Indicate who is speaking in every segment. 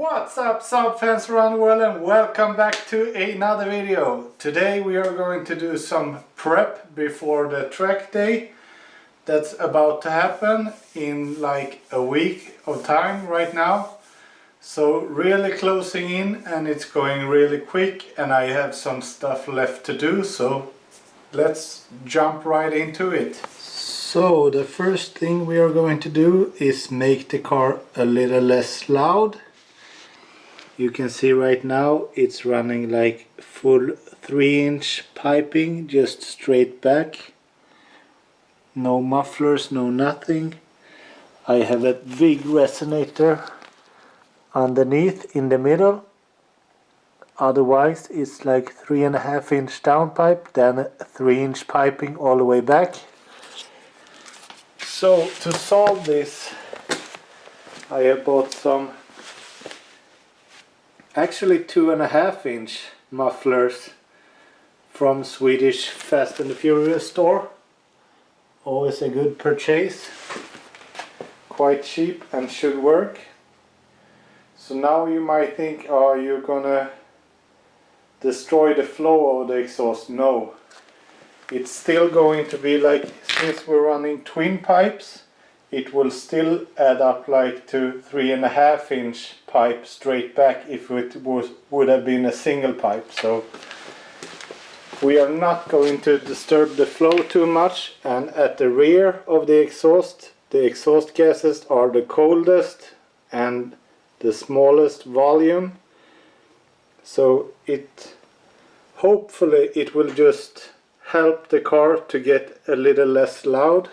Speaker 1: What's up Saab fans around the world, and welcome back to another video. Today we are going to do some prep before the track day that's about to happen in like a week of time right now. So really closing in, and it's going really quick, and I have some stuff left to do, so let's jump right into it. So the first thing we are going to do is make the car a little less loud. You can see right now it's running like full 3-inch piping, just straight back. No mufflers, no nothing. I have a big resonator underneath in the middle. Otherwise it's like 3.5-inch downpipe, then 3-inch piping all the way back. So to solve this, I have bought some actually 2.5-inch mufflers from Swedish Fast and the Furious store. Always a good purchase, quite cheap and should work. So now you might think, oh, you're gonna destroy the flow of the exhaust. No, it's still going to be like, since we're running twin pipes, it will still add up like to 3.5-inch pipe straight back if it would have been a single pipe. So we are not going to disturb the flow too much, and at the rear of the exhaust gases are the coldest and the smallest volume. So hopefully it will just help the car to get a little less loud,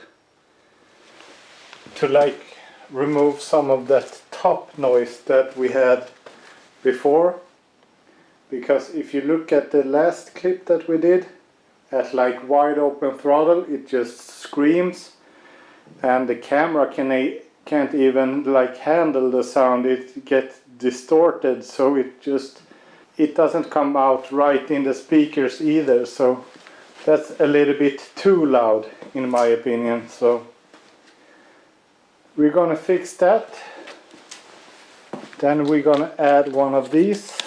Speaker 1: to like remove some of that top noise that we had before. Because if you look at the last clip that we did at like wide open throttle, it just screams, and the camera can't even like handle the sound. It gets distorted, so it doesn't come out right in the speakers either. So that's a little bit too loud in my opinion. So we're gonna fix that. Then we're gonna add one of these.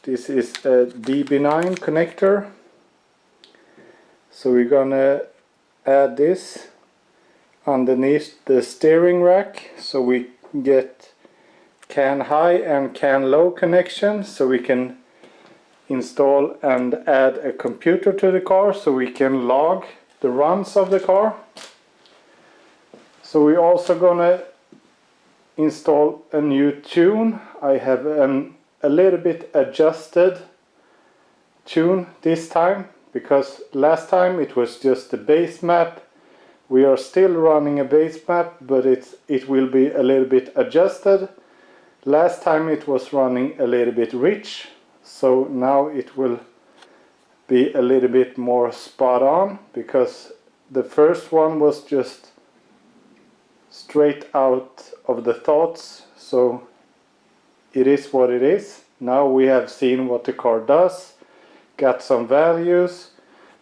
Speaker 1: This is a DB9 connector. So we're gonna add this underneath the steering rack, so we get can high and can low connection, so we can install and add a computer to the car so we can log the runs of the car. So we're also gonna install a new tune. I have a little bit adjusted tune this time, because last time it was just the base map. We are still running a base map, but it will be a little bit adjusted. Last time it was running a little bit rich, so now it will be a little bit more spot on, because the first one was just straight out of the thoughts, so it is what it is. Now we have seen what the car does, got some values,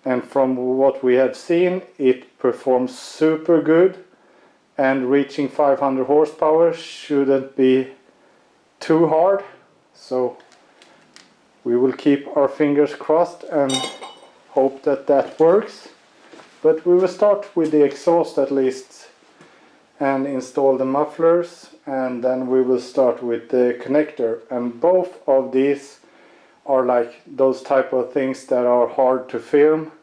Speaker 1: and from what we have seen, it performs super good, and reaching 500 horsepower shouldn't be too hard. So we will keep our fingers crossed and hope that that works. But we will start with the exhaust at least and install the mufflers, and then we will start with the connector. And both of these are like those type of things that are hard to film,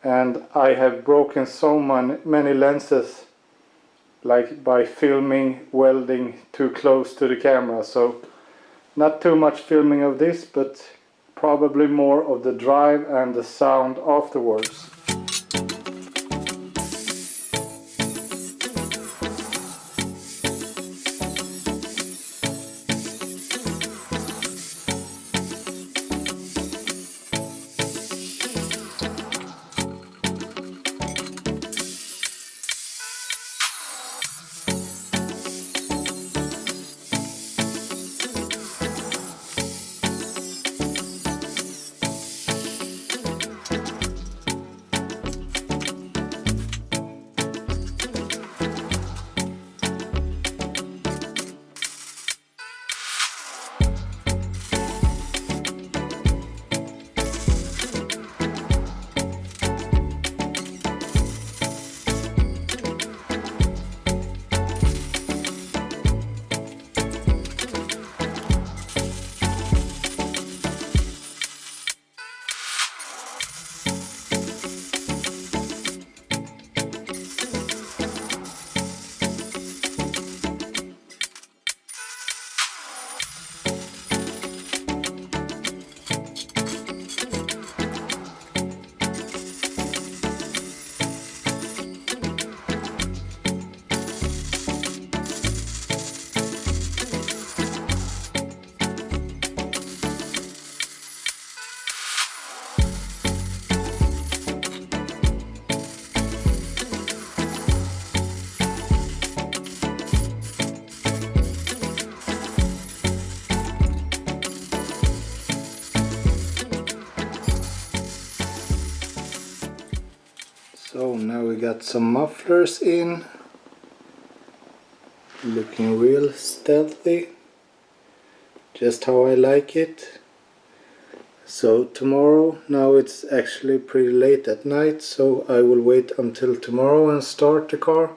Speaker 1: and I have broken so many lenses like by filming welding too close to the camera. So not too much filming of this, but probably more of the drive and the sound afterwards. Now we got some mufflers in, looking real stealthy, just how I like it. So tomorrow, now it's actually pretty late at night, so I will wait until tomorrow and start the car.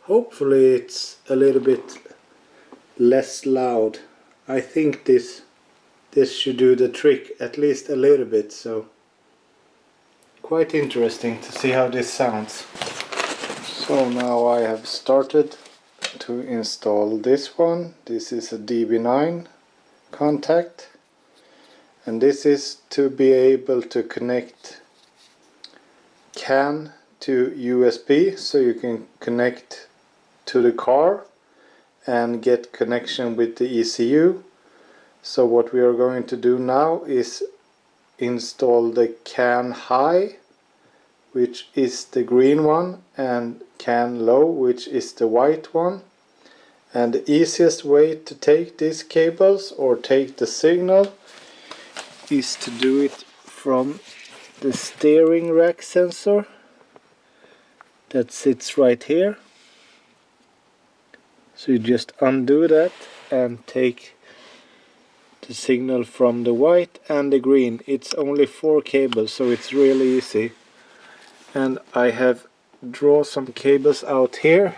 Speaker 1: Hopefully it's a little bit less loud. I think this should do the trick, at least a little bit, so quite interesting to see how this sounds. So now I have started to install this one. This is a DB9 Contact, and this is to be able to connect CAN to USB, so you can connect to the car and get connection with the ECU. So what we are going to do now is install the CAN high, which is the green one, and CAN low, which is the white one. And the easiest way to take these cables or take the signal is to do it from the steering rack sensor that sits right here. So you just undo that and take the signal from the white and the green. It's only 4 cables, so it's really easy. And I have drawn some cables out here.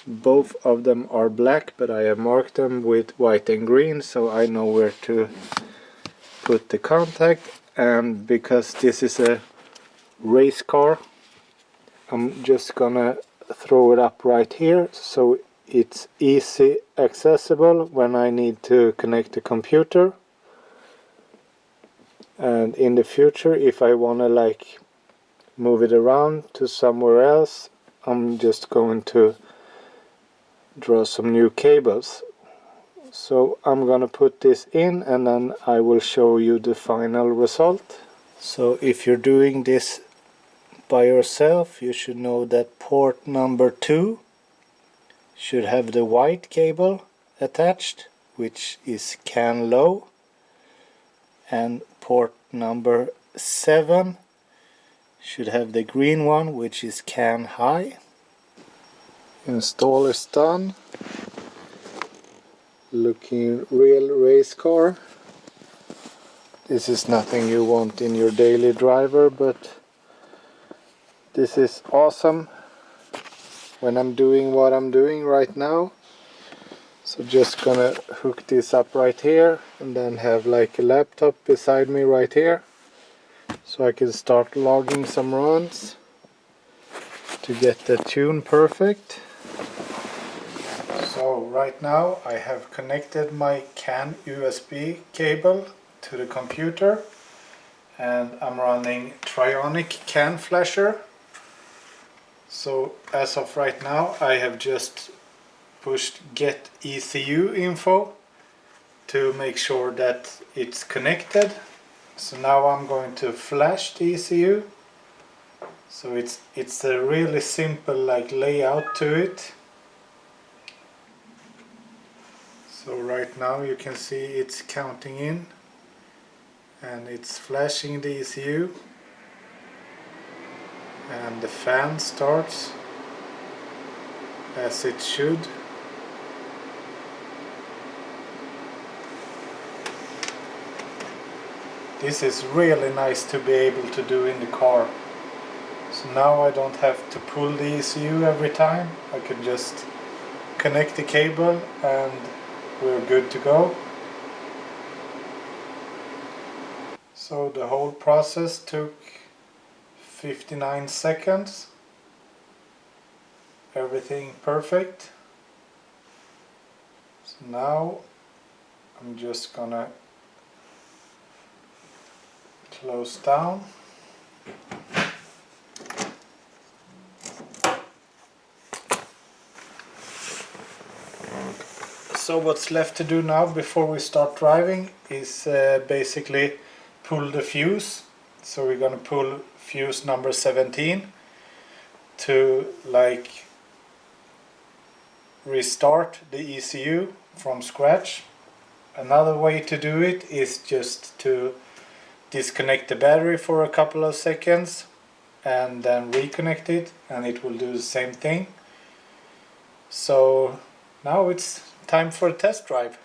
Speaker 1: Both of them are black, but I have marked them with white and green, so I know where to put the contact. And because this is a race car, I'm just gonna throw it up right here, so it's easy accessible when I need to connect the computer. And in the future, if I wanna like move it around to somewhere else, I'm just going to draw some new cables. So I'm gonna put this in and then I will show you the final result. So if you're doing this by yourself, you should know that port number 2 should have the white cable attached, which is CAN low, and port number 7 should have the green one, which is CAN high. Install is done. Looking real race car. This is nothing you want in your daily driver, but this is awesome when I'm doing what I'm doing right now. So just gonna hook this up right here and then have like a laptop beside me right here, so I can start logging some runs to get the tune perfect. So right now I have connected my CAN USB cable to the computer, and I'm running Trionic CAN flasher. So as of right now I have just pushed get ECU info to make sure that it's connected. So now I'm going to flash the ECU. So it's a really simple like layout to it. So right now you can see it's counting in and it's flashing the ECU, and the fan starts as it should. This is really nice to be able to do in the car. So now I don't have to pull the ECU every time. I can just connect the cable and we're good to go. So the whole process took 59 seconds. Everything perfect. So now I'm just gonna close down. So what's left to do now before we start driving is basically pull the fuse. So we're gonna pull fuse number 17 to like restart the ECU from scratch. Another way to do it is just to disconnect the battery for a couple of seconds and then reconnect it, and it will do the same thing. So now it's time for a test drive.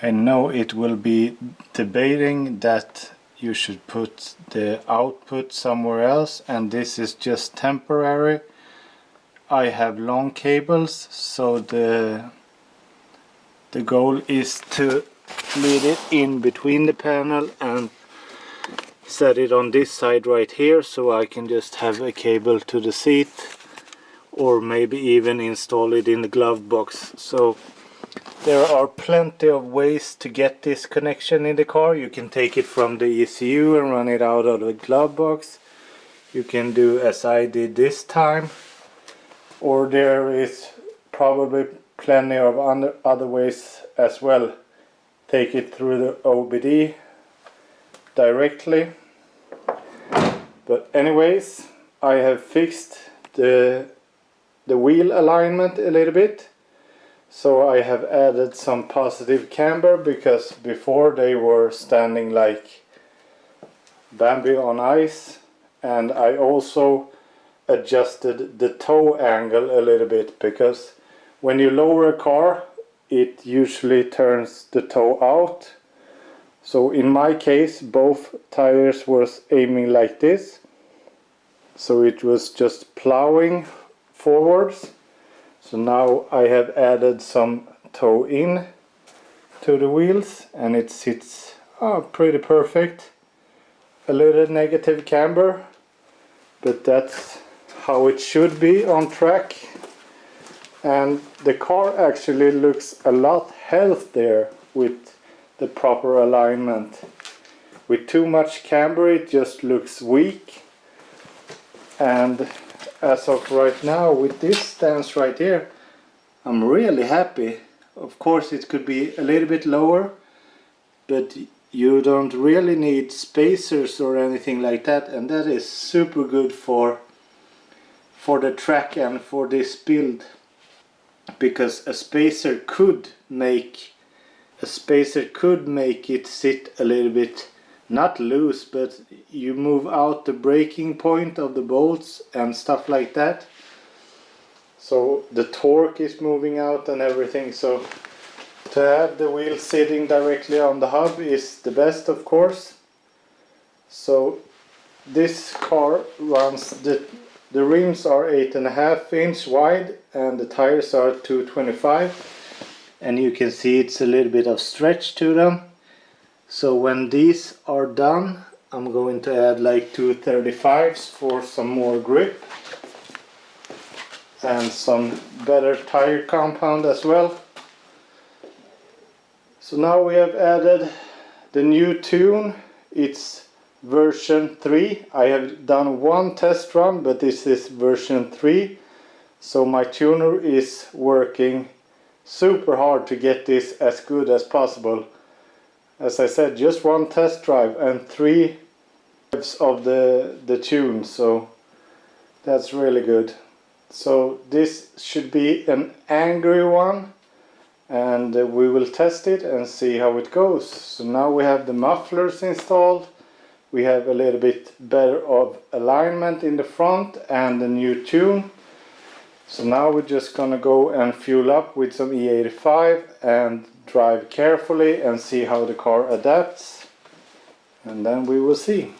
Speaker 1: I know it will be debating that you should put the output somewhere else, and this is just temporary. I have long cables, so the goal is to lead it in between the panel and set it on this side right here, so I can just have a cable to the seat, or maybe even install it in the glove box. So there are plenty of ways to get this connection in the car. You can take it from the ECU and run it out of the glove box. You can do as I did this time, or there is probably plenty of other ways as well. Take it through the OBD directly. But anyways, I have fixed the wheel alignment a little bit. So I have added some positive camber, because before they were standing like Bambi on ice. And I also adjusted the toe angle a little bit, because when you lower a car, it usually turns the toe out. So in my case, both tires was aiming like this, so it was just plowing forwards. So now I have added some toe in to the wheels, and it sits pretty perfect. A little negative camber, but that's how it should be on track. And the car actually looks a lot healthier with the proper alignment. With too much camber, it just looks weak. And as of right now, with this stance right here, I'm really happy. Of course it could be a little bit lower, but you don't really need spacers or anything like that, and that is super good for the track and for this build, because a spacer could make it sit a little bit, not loose, but you move out the breaking point of the bolts and stuff like that, so the torque is moving out and everything. So to have the wheel sitting directly on the hub is the best, of course. So this car runs, the rims are 8.5 inch wide and the tires are 225, and you can see it's a little bit of stretch to them. So when these are done, I'm going to add like 235s for some more grip and some better tire compound as well. So now we have added the new tune. It's version 3. I have done one test run, but this is version 3. So my tuner is working super hard to get this as good as possible. As I said, just one test drive and 3 of the tune, so that's really good. So this should be an angry one, and we will test it and see how it goes. So now we have the mufflers installed, we have a little bit better of alignment in the front and the new tune. So now we're just gonna go and fuel up with some E85 and drive carefully and see how the car adapts, and then we will see.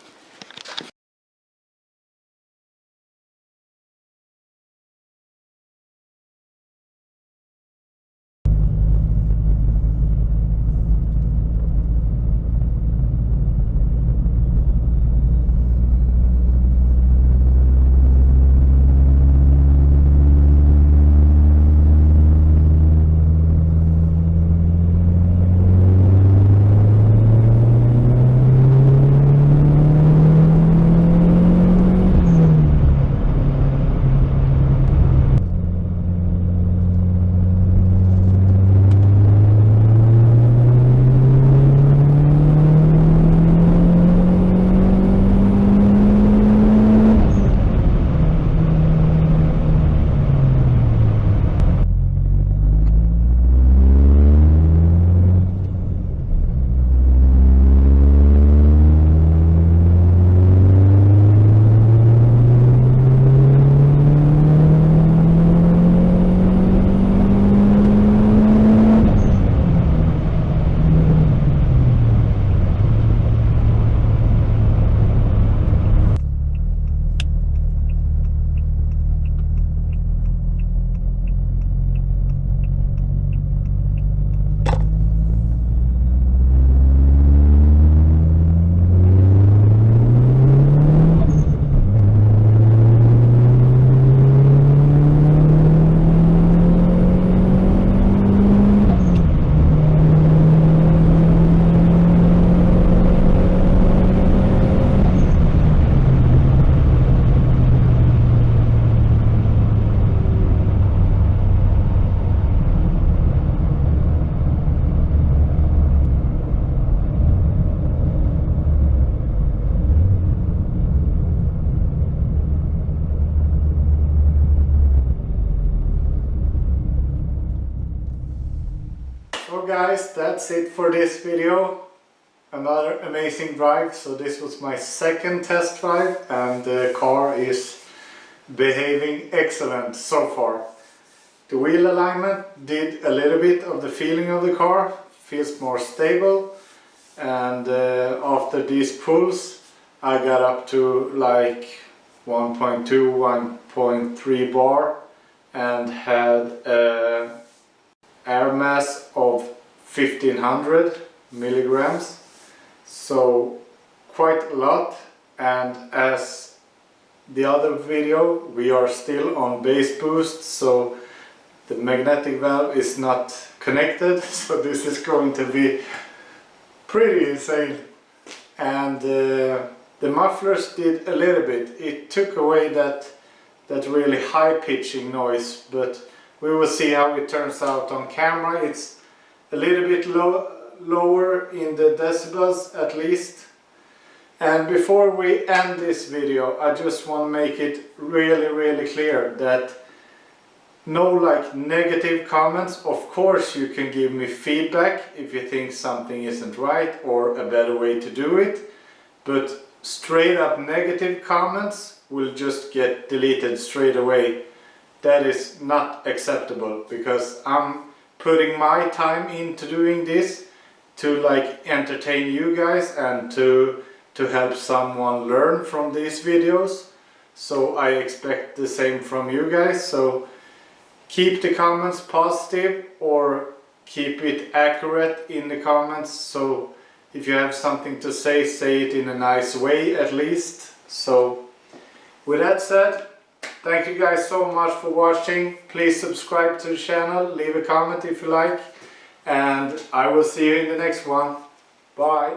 Speaker 1: So guys, that's it for this video. Another amazing drive. So this was my second test drive and the car is behaving excellent so far. The wheel alignment did a little bit of the feeling of the car, feels more stable, and after these pulls I got up to like 1.2, 1.3 bar and had a air mass of 1500 milligrams, so quite a lot. And as the other video, we are still on base boost, so the magnetic valve is not connected, so this is going to be pretty insane. And the mufflers did a little bit, it took away that really high pitching noise, but we will see how it turns out on camera. It's a little bit lower in the decibels at least. And before we end this video, I just want to make it really clear that no like negative comments. Of course you can give me feedback if you think something isn't right or a better way to do it, but straight up negative comments will just get deleted straight away. That is not acceptable, because I'm putting my time into doing this to like entertain you guys and to help someone learn from these videos. So I expect the same from you guys. So keep the comments positive or keep it accurate in the comments. So if you have something to say, say it in a nice way at least. So with that said, thank you guys so much for watching. Please subscribe to the channel, leave a comment if you like, and I will see you in the next one. Bye.